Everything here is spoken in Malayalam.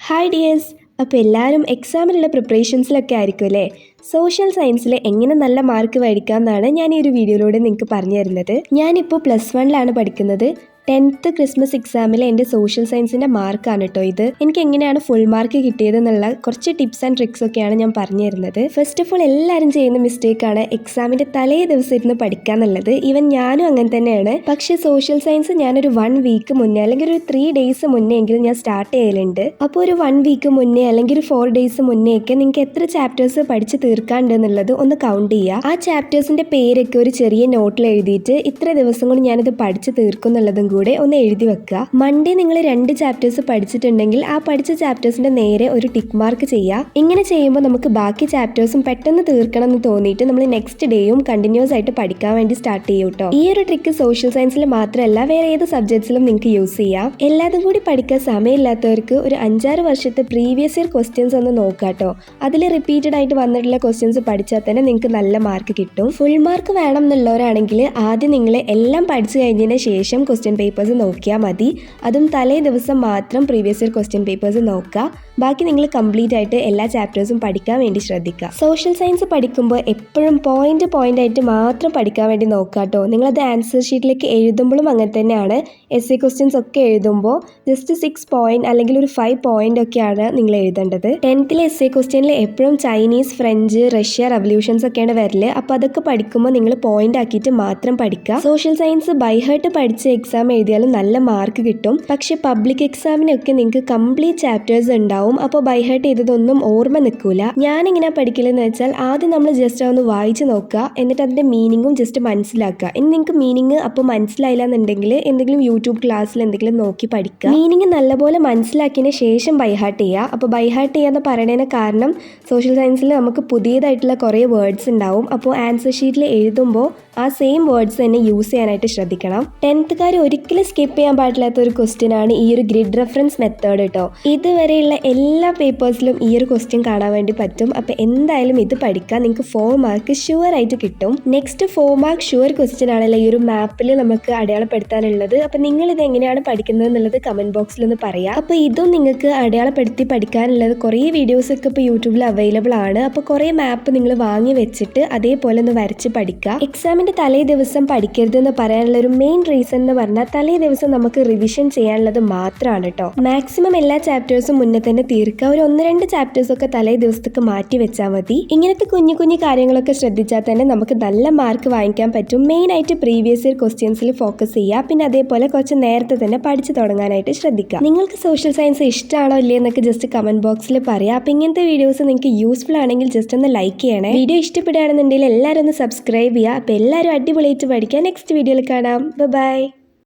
Hi dears. അപ്പോൾ എല്ലാവരും എക്സാമിനുള്ള പ്രിപ്പറേഷൻസിലൊക്കെ ആയിരിക്കും അല്ലേ? സോഷ്യൽ സയൻസിൽ എങ്ങനെ നല്ല മാർക്ക് മേടിക്കാം എന്നാണ് ഞാൻ ഈ ഒരു വീഡിയോയിലൂടെ നിങ്ങൾക്ക് പറഞ്ഞു തരുന്നത്. ഞാനിപ്പോൾ +1 പഠിക്കുന്നത്. 10th ക്രിസ്മസ് എക്സാമിൽ എൻ്റെ സോഷ്യൽ സയൻസിൻ്റെ മാർക്കാണ് കേട്ടോ ഇത്. എനിക്ക് എങ്ങനെയാണ് ഫുൾ മാർക്ക് കിട്ടിയതെന്നുള്ള കുറച്ച് ടിപ്സ് ആൻഡ് ട്രിക്സ് ഒക്കെയാണ് ഞാൻ പറഞ്ഞു തരുന്നത്. ഫസ്റ്റ് ഓഫ് ഓൾ എല്ലാവരും ചെയ്യുന്ന മിസ്റ്റേക്കാണ് എക്സാമിൻ്റെ തലേ ദിവസം ഇരുന്ന് പഠിക്കുക എന്നുള്ളത്. ഈവൻ ഞാനും അങ്ങനെ തന്നെയാണ്. പക്ഷേ സോഷ്യൽ സയൻസ് ഞാനൊരു 1 വീക്ക് മുന്നേ അല്ലെങ്കിൽ ഒരു 3 ഡേയ്സ് മുന്നേ എങ്കിലും ഞാൻ സ്റ്റാർട്ട് ചെയ്യലുണ്ട്. അപ്പോൾ ഒരു 1 വീക്ക് മുന്നേ അല്ലെങ്കിൽ ഒരു 4 ഡേയ്സ് മുന്നേ ഒക്കെ നിങ്ങൾക്ക് എത്ര ചാപ്റ്റേഴ്സ് പഠിച്ച് തീർക്കാണ്ട് എന്നുള്ളത് ഒന്ന് കൗണ്ട് ചെയ്യുക. ആ ചാപ്റ്റേഴ്സിൻ്റെ പേരൊക്കെ ഒരു ചെറിയ നോട്ടിൽ എഴുതിയിട്ട് ഇത്ര ദിവസം കൊണ്ട് ഞാനിത് പഠിച്ച് തീർക്കും എന്നുള്ളതും കൂടെ ഒന്ന് എഴുതി വെക്കുക. മൺഡേ നിങ്ങൾ 2 ചാപ്റ്റേഴ്സ് പഠിച്ചിട്ടുണ്ടെങ്കിൽ ആ പഠിച്ച ചാപ്റ്റേഴ്സിന്റെ നേരെ ഒരു ടിക്ക് മാർക്ക് ചെയ്യുക. ഇങ്ങനെ ചെയ്യുമ്പോൾ നമുക്ക് ബാക്കി ചാപ്റ്റേഴ്സും പെട്ടെന്ന് തീർക്കണം എന്ന് തോന്നിയിട്ട് നമ്മൾ നെക്സ്റ്റ് ഡേയും കണ്ടിന്യൂസ് ആയിട്ട് പഠിക്കാൻ വേണ്ടി സ്റ്റാർട്ട് ചെയ്യും കേട്ടോ. ഈ ഒരു ട്രിക്ക് സോഷ്യൽ സയൻസിൽ മാത്രമല്ല വേറെ ഏത് സബ്ജക്ട്സിലും നിങ്ങൾക്ക് യൂസ് ചെയ്യാം. എല്ലാതും കൂടി പഠിക്കാൻ സമയമില്ലാത്തവർക്ക് ഒരു 5-6 വർഷത്തെ പ്രീവിയസ് ഇയർ ക്വസ്റ്റ്യൻസ് ഒന്ന് നോക്കാം കേട്ടോ. അതിൽ റിപ്പീറ്റഡ് ആയിട്ട് വന്നിട്ടുള്ള ക്വസ്റ്റ്യൻസ് പഠിച്ചാൽ തന്നെ നിങ്ങൾക്ക് നല്ല മാർക്ക് കിട്ടും. ഫുൾ മാർക്ക് വേണം എന്നുള്ളവരാണെങ്കിൽ ആദ്യം നിങ്ങൾ എല്ലാം പഠിച്ചു കഴിഞ്ഞതിന് ശേഷം ക്വസ്റ്റ്യൻ പേപ്പേഴ്സ് നോക്കിയാൽ മതി. അതും തലേ ദിവസം മാത്രം പ്രീവിയസ് ഇയർ ക്വസ്റ്റ്യൻ പേപ്പേഴ്സ് നോക്കുക. ബാക്കി നിങ്ങൾ കംപ്ലീറ്റ് ആയിട്ട് എല്ലാ ചാപ്റ്റേഴ്സും പഠിക്കാൻ വേണ്ടി ശ്രദ്ധിക്കുക. സോഷ്യൽ സയൻസ് പഠിക്കുമ്പോൾ എപ്പോഴും പോയിന്റ് ആയിട്ട് മാത്രം പഠിക്കാൻ വേണ്ടി നോക്കുക കേട്ടോ. നിങ്ങളത് ആൻസർ ഷീറ്റിലേക്ക് എഴുതുമ്പോഴും അങ്ങനെ തന്നെയാണ്. essay ക്വസ്റ്റ്യൻസ് ഒക്കെ എഴുതുമ്പോൾ ജസ്റ്റ് 6 പോയിന്റ് അല്ലെങ്കിൽ ഒരു 5 പോയിന്റ് ഒക്കെയാണ് നിങ്ങൾ എഴുതേണ്ടത്. 10th essay ക്വസ്റ്റ്യനിൽ എപ്പോഴും ചൈനീസ്, ഫ്രഞ്ച്, റഷ്യ റവല്യൂഷൻസ് ഒക്കെയാണ് വരല്. അപ്പോൾ അതൊക്കെ പഠിക്കുമ്പോൾ നിങ്ങൾ പോയിന്റ് ആക്കിയിട്ട് മാത്രം പഠിക്കുക. സോഷ്യൽ സയൻസ് ബൈഹേർട്ട് പഠിച്ച് എക്സാം എഴുതിയാലും നല്ല മാർക്ക് കിട്ടും. പക്ഷെ പബ്ലിക് എക്സാമിനൊക്കെ നിങ്ങൾക്ക് കംപ്ലീറ്റ് ചാപ്റ്റേഴ്സ് ഉണ്ടാവും. അപ്പോൾ ബൈഹേർട്ട് ചെയ്തതൊന്നും ഓർമ്മ നിൽക്കൂല. ഞാനിങ്ങനെ പഠിക്കലെന്ന് വെച്ചാൽ ആദ്യം നമ്മൾ ജസ്റ്റ് ഒന്ന് വായിച്ച് നോക്കുക, എന്നിട്ട് അതിൻ്റെ മീനിങ്ങും ജസ്റ്റ് മനസ്സിലാക്കുക. ഇനി നിങ്ങൾക്ക് മീനിങ് അപ്പോൾ മനസ്സിലായില്ല എന്നുണ്ടെങ്കിൽ എന്തെങ്കിലും യൂട്യൂബ് ക്ലാസ്സിൽ എന്തെങ്കിലും നോക്കി പഠിക്കുക. മീനിങ് നല്ലപോലെ മനസ്സിലാക്കിയതിന് ശേഷം ബൈഹാർട്ട് ചെയ്യുക. അപ്പോൾ ബൈഹാർട്ട് ചെയ്യാന്ന് പറയുന്നതിന് കാരണം സോഷ്യൽ സയൻസിൽ നമുക്ക് പുതിയതായിട്ടുള്ള കുറേ വേർഡ്സ് ഉണ്ടാവും. അപ്പോൾ ആൻസർ ഷീറ്റിൽ എഴുതുമ്പോൾ ആ സെയിം വേർഡ്സ് തന്നെ യൂസ് ചെയ്യാനായിട്ട് ശ്രദ്ധിക്കണം. 10th ഒരിക്കലും സ്കിപ്പ് ചെയ്യാൻ പാടില്ലാത്ത ഒരു ക്വസ്റ്റ്യൻ ആണ് ഈ ഒരു ഗ്രിഡ് റെഫറൻസ് മെത്തേഡ് കേട്ടോ. ഇതുവരെയുള്ള എല്ലാ പേപ്പേഴ്സിലും ഈ ഒരു ക്വസ്റ്റ്യൻ കാണാൻ വേണ്ടി പറ്റും. അപ്പോൾ എന്തായാലും ഇത് പഠിക്കാൻ നിങ്ങൾക്ക് 4 മാർക്ക് ഷുവർ ആയിട്ട് കിട്ടും. നെക്സ്റ്റ് 4 മാർക്ക് ഷുവർ ക്വസ്റ്റ്യൻ ആണല്ലോ ഈ ഒരു മാപ്പിൽ നമുക്ക് അടയാളപ്പെടുത്താനുള്ളത്. അപ്പോൾ നിങ്ങൾ ഇത് എങ്ങനെയാണ് പഠിക്കുന്നത് എന്നുള്ളത് കമന്റ് ബോക്സിൽ ഒന്ന് പറയാം. അപ്പോൾ ഇതും നിങ്ങൾക്ക് അടയാളപ്പെടുത്തി പഠിക്കാനുള്ളത് കുറേ വീഡിയോസ് ഒക്കെ ഇപ്പോൾ യൂട്യൂബിൽ അവൈലബിൾ ആണ്. അപ്പോൾ കുറേ മാപ്പ് നിങ്ങൾ വാങ്ങി വെച്ചിട്ട് അതേപോലെ ഒന്ന് വരച്ച് പഠിക്കുക. എക്സാമിൻ്റെ തലേ ദിവസം പഠിക്കരുതെന്ന് പറയാനുള്ള ഒരു മെയിൻ റീസൺ എന്ന് പറഞ്ഞാൽ തലേ ദിവസം നമുക്ക് റിവിഷൻ ചെയ്യാനുള്ളത് മാത്രമാണ് കേട്ടോ. മാക്സിമം എല്ലാ ചാപ്റ്റേഴ്സും മുന്നേ തന്നെ തീർക്കുക. ഒരു 1-2 ചാപ്റ്റേഴ്സ് ഒക്കെ തലേ ദിവസത്തേക്ക് മാറ്റി വെച്ചാൽ മതി. ഇങ്ങനത്തെ കുഞ്ഞു കുഞ്ഞു കാര്യങ്ങളൊക്കെ ശ്രദ്ധിച്ചാൽ തന്നെ നമുക്ക് നല്ല മാർക്ക് വാങ്ങിക്കാൻ പറ്റും. മെയിൻ ആയിട്ട് പ്രീവിയസ് ഇയർ ക്വസ്റ്റ്യൻസിൽ ഫോക്കസ് ചെയ്യുക. പിന്നെ അതേപോലെ കുറച്ച് നേരത്തെ തന്നെ പഠിച്ചു തുടങ്ങാനായിട്ട് ശ്രദ്ധിക്കുക. നിങ്ങൾക്ക് സോഷ്യൽ സയൻസ് ഇഷ്ടമാണോ ഇല്ലേ എന്നൊക്കെ ജസ്റ്റ് കമന്റ് ബോക്സിൽ പറയാം. അപ്പോൾ ഇങ്ങനത്തെ വീഡിയോസ് നിങ്ങൾക്ക് യൂസ്ഫുൾ ആണെങ്കിൽ ജസ്റ്റ് ഒന്ന് ലൈക്ക് ചെയ്യണേ. വീഡിയോ ഇഷ്ടപ്പെടുകയാണെന്നുണ്ടെങ്കിൽ എല്ലാവരും ഒന്ന് സബ്സ്ക്രൈബ് ചെയ്യുക. അപ്പോൾ എല്ലാവരും അടിപൊളിയായിട്ട് പഠിക്കാം. നെക്സ്റ്റ് വീഡിയോയിൽ കാണാം. ബൈ.